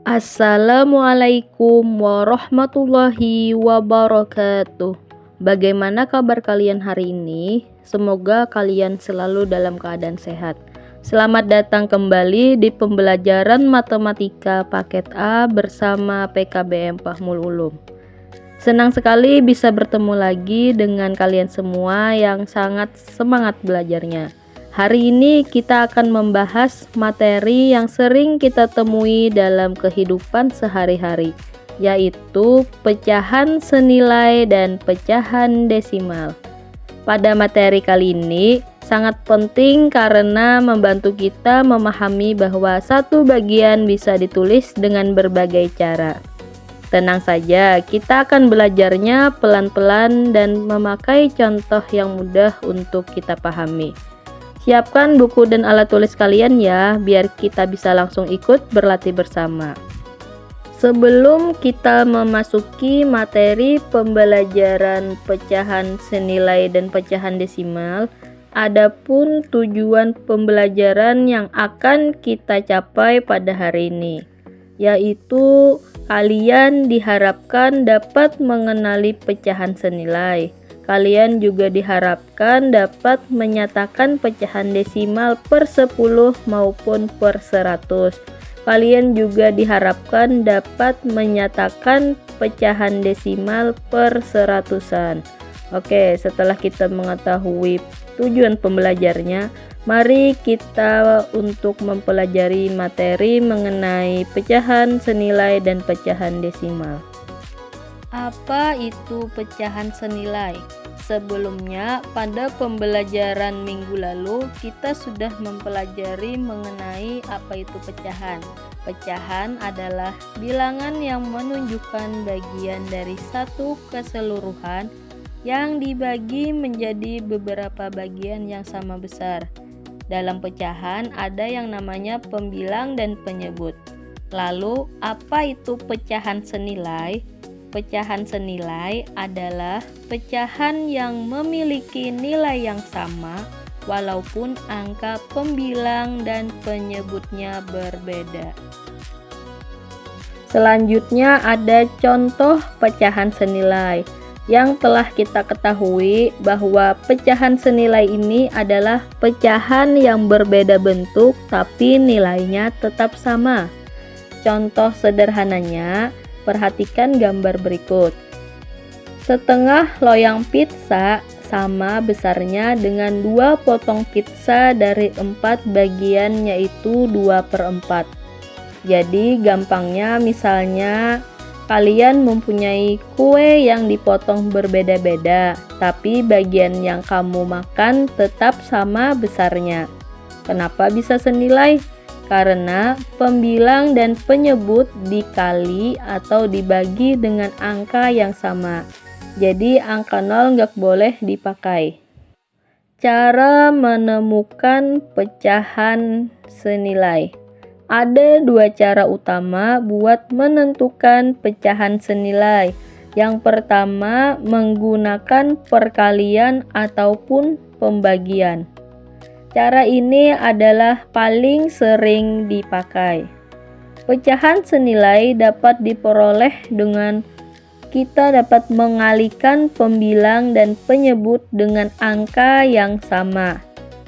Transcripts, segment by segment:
Assalamualaikum warahmatullahi wabarakatuh. Bagaimana kabar kalian hari ini? Semoga kalian selalu dalam keadaan sehat. Selamat datang kembali di pembelajaran matematika paket A bersama PKBM Fahmul Ulum. Senang sekali bisa bertemu lagi dengan kalian semua yang sangat semangat belajarnya. Hari ini kita akan membahas materi yang sering kita temui dalam kehidupan sehari-hari, yaitu pecahan senilai dan pecahan desimal. Pada materi kali ini sangat penting karena membantu kita memahami bahwa satu bagian bisa ditulis dengan berbagai cara. Tenang saja, kita akan belajarnya pelan-pelan dan memakai contoh yang mudah untuk kita pahami. Siapkan buku dan alat tulis kalian ya, biar kita bisa langsung ikut berlatih bersama. Sebelum kita memasuki materi pembelajaran pecahan senilai dan pecahan desimal, adapun tujuan pembelajaran yang akan kita capai pada hari ini, yaitu kalian diharapkan dapat mengenali pecahan senilai. Kalian juga diharapkan dapat menyatakan pecahan desimal per 10 maupun per 100. Kalian juga diharapkan dapat menyatakan pecahan desimal per seratusan. Oke, setelah kita mengetahui tujuan pembelajarnya, mari kita untuk mempelajari materi mengenai pecahan senilai dan pecahan desimal. Apa itu pecahan senilai? Sebelumnya, pada pembelajaran minggu lalu, kita sudah mempelajari mengenai apa itu pecahan. Pecahan adalah bilangan yang menunjukkan bagian dari satu keseluruhan yang dibagi menjadi beberapa bagian yang sama besar. Dalam pecahan ada yang namanya pembilang dan penyebut. Lalu, apa itu pecahan senilai? Pecahan senilai adalah pecahan yang memiliki nilai yang sama walaupun angka pembilang dan penyebutnya berbeda. Selanjutnya ada contoh pecahan senilai. Yang telah kita ketahui bahwa pecahan senilai ini adalah pecahan yang berbeda bentuk tapi nilainya tetap sama. Contoh sederhananya, perhatikan gambar berikut. Setengah loyang pizza sama besarnya dengan 2 potong pizza dari 4 bagian, yaitu 2/4. Jadi gampangnya misalnya kalian mempunyai kue yang dipotong berbeda-beda, tapi bagian yang kamu makan tetap sama besarnya. Kenapa bisa senilai? Karena pembilang dan penyebut dikali atau dibagi dengan angka yang sama. Jadi angka 0 nggak boleh dipakai. Cara menemukan pecahan senilai. Ada 2 cara utama buat menentukan pecahan senilai. Yang pertama menggunakan perkalian ataupun pembagian. Cara ini adalah paling sering dipakai. Pecahan senilai dapat diperoleh dengan kita dapat mengalihkan pembilang dan penyebut dengan angka yang sama.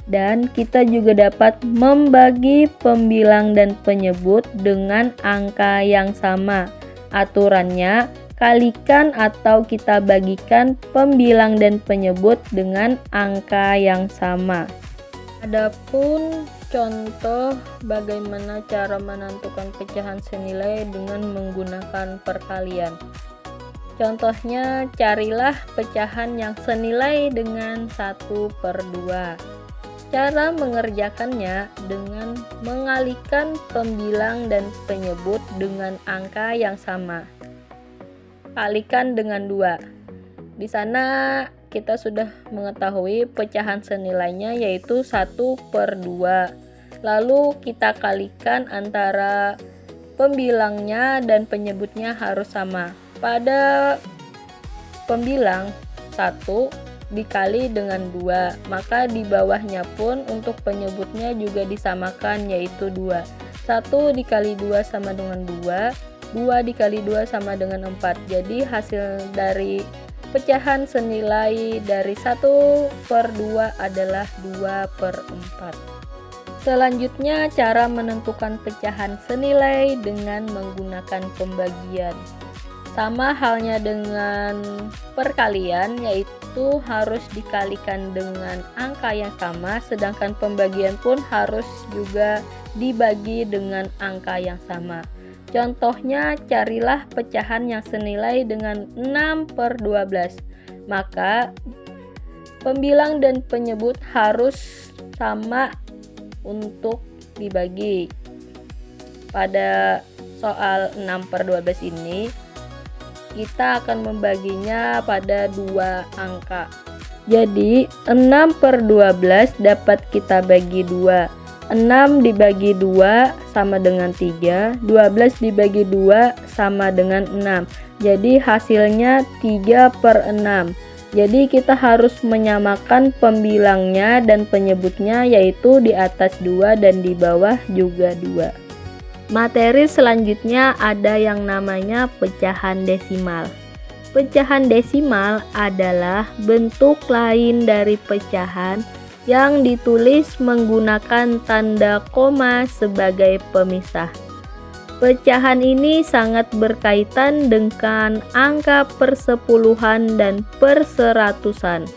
Dan kita juga dapat membagi pembilang dan penyebut dengan angka yang sama. Aturannya, kalikan atau kita bagikan pembilang dan penyebut dengan angka yang sama. Adapun contoh bagaimana cara menentukan pecahan senilai dengan menggunakan perkalian. Contohnya, carilah pecahan yang senilai dengan 1/2. Cara mengerjakannya dengan mengalihkan pembilang dan penyebut dengan angka yang sama. Kalikan dengan 2. Di sana kita sudah mengetahui pecahan senilainya yaitu 1/2. Lalu kita kalikan antara pembilangnya dan penyebutnya harus sama. Pada pembilang 1 dikali dengan 2, maka di bawahnya pun untuk penyebutnya juga disamakan yaitu 2. 1 dikali 2 sama dengan 2, 2 dikali 2 sama dengan 4. Jadi hasil dari pecahan senilai dari 1/2 adalah 2/4. Selanjutnya, cara menentukan pecahan senilai dengan menggunakan pembagian. Sama halnya dengan perkalian, yaitu harus dikalikan dengan angka yang sama, sedangkan pembagian pun harus juga dibagi dengan angka yang sama. Contohnya, carilah pecahan yang senilai dengan 6/12. Maka pembilang dan penyebut harus sama untuk dibagi. Pada soal 6/12 ini kita akan membaginya pada 2 angka. Jadi 6/12 dapat kita bagi 2. 6 dibagi 2 sama dengan 3, 12 dibagi 2 sama dengan 6. Jadi hasilnya 3/6. Jadi kita harus menyamakan pembilangnya dan penyebutnya, yaitu di atas 2 dan di bawah juga 2. Materi selanjutnya ada yang namanya pecahan desimal. Pecahan desimal adalah bentuk lain dari pecahan yang ditulis menggunakan tanda koma sebagai pemisah. Pecahan ini sangat berkaitan dengan angka persepuluhan dan perseratusan.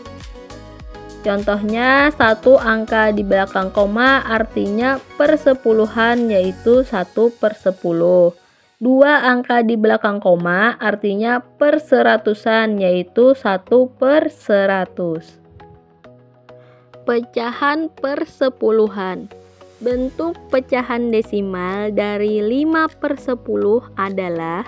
Contohnya, 1 angka di belakang koma artinya persepuluhan, yaitu 1/10. 2 angka di belakang koma artinya perseratusan, yaitu 1/100. Pecahan persepuluhan. Bentuk pecahan desimal dari 5/10 adalah,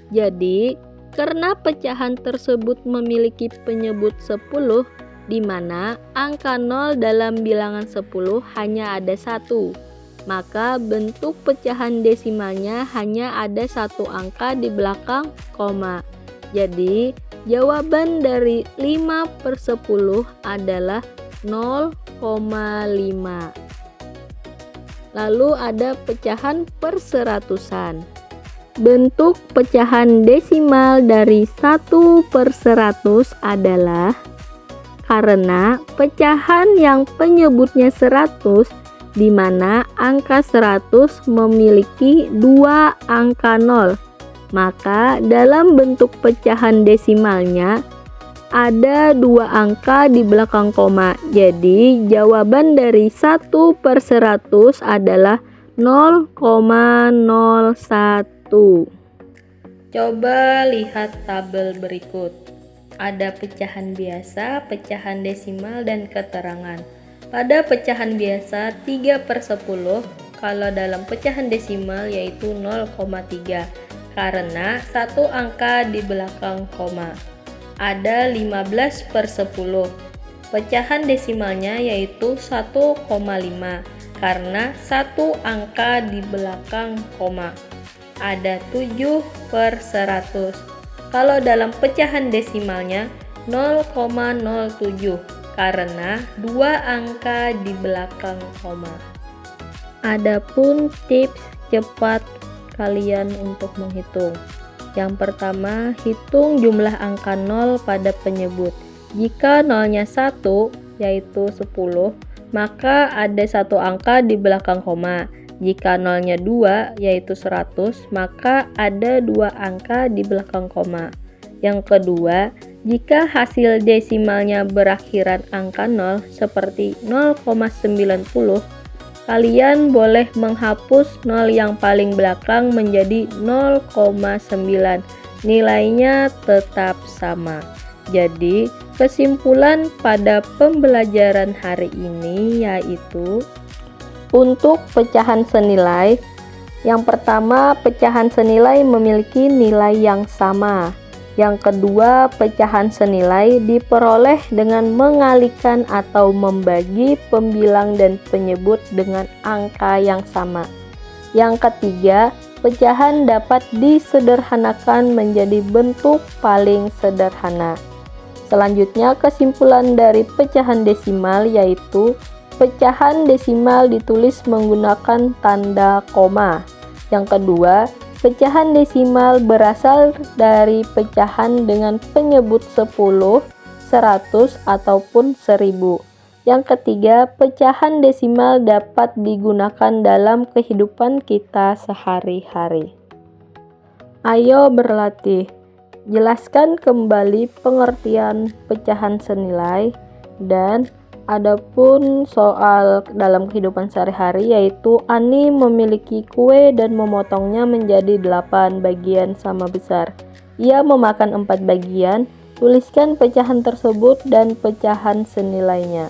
jadi karena pecahan tersebut memiliki penyebut 10, di mana angka 0 dalam bilangan 10 hanya ada 1, maka bentuk pecahan desimalnya hanya ada 1 angka di belakang koma. Jadi jawaban dari 5/10 adalah 0,5. Lalu ada pecahan perseratusan. Bentuk pecahan desimal dari 1/100 adalah karena pecahan yang penyebutnya 100, di mana angka 100 memiliki 2 angka 0, maka dalam bentuk pecahan desimalnya ada 2 angka di belakang koma. Jadi jawaban dari 1/100 adalah 0,01. Coba lihat tabel berikut. Ada pecahan biasa, pecahan desimal, dan keterangan. Pada pecahan biasa 3/10, kalau dalam pecahan desimal yaitu 0,3, karena 1 angka di belakang koma. Ada 15/10, pecahan desimalnya yaitu 1,5, karena 1 angka di belakang koma. Ada 7/100. Kalau dalam pecahan desimalnya 0,07, karena 2 angka di belakang koma. Adapun tips cepat kalian untuk menghitung. Yang pertama, hitung jumlah angka 0 pada penyebut. Jika nolnya 1, yaitu 10, maka ada 1 angka di belakang koma. Jika nolnya 2, yaitu 100, maka ada 2 angka di belakang koma. Yang kedua, jika hasil desimalnya berakhiran angka 0 seperti 0,90, kalian boleh menghapus 0 yang paling belakang menjadi 0,9. Nilainya tetap sama. Jadi, kesimpulan pada pembelajaran hari ini yaitu untuk pecahan senilai, yang pertama, pecahan senilai memiliki nilai yang sama. Yang kedua, pecahan senilai diperoleh dengan mengalikan atau membagi pembilang dan penyebut dengan angka yang sama. Yang ketiga, pecahan dapat disederhanakan menjadi bentuk paling sederhana. Selanjutnya, kesimpulan dari pecahan desimal yaitu pecahan desimal ditulis menggunakan tanda koma. Yang kedua, pecahan desimal berasal dari pecahan dengan penyebut 10, 100, ataupun 1000. Yang ketiga, pecahan desimal dapat digunakan dalam kehidupan kita sehari-hari. Ayo berlatih. Jelaskan kembali pengertian pecahan senilai dan adapun soal dalam kehidupan sehari-hari, yaitu Ani memiliki kue dan memotongnya menjadi 8 bagian sama besar. Ia memakan 4 bagian. Tuliskan pecahan tersebut dan pecahan senilainya.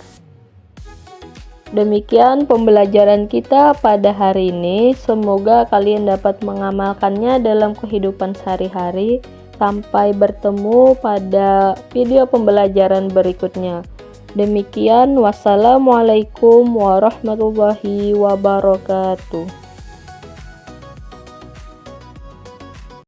Demikian pembelajaran kita pada hari ini. Semoga kalian dapat mengamalkannya dalam kehidupan sehari-hari. Sampai bertemu pada video pembelajaran berikutnya. Demikian, wassalamualaikum warahmatullahi wabarakatuh.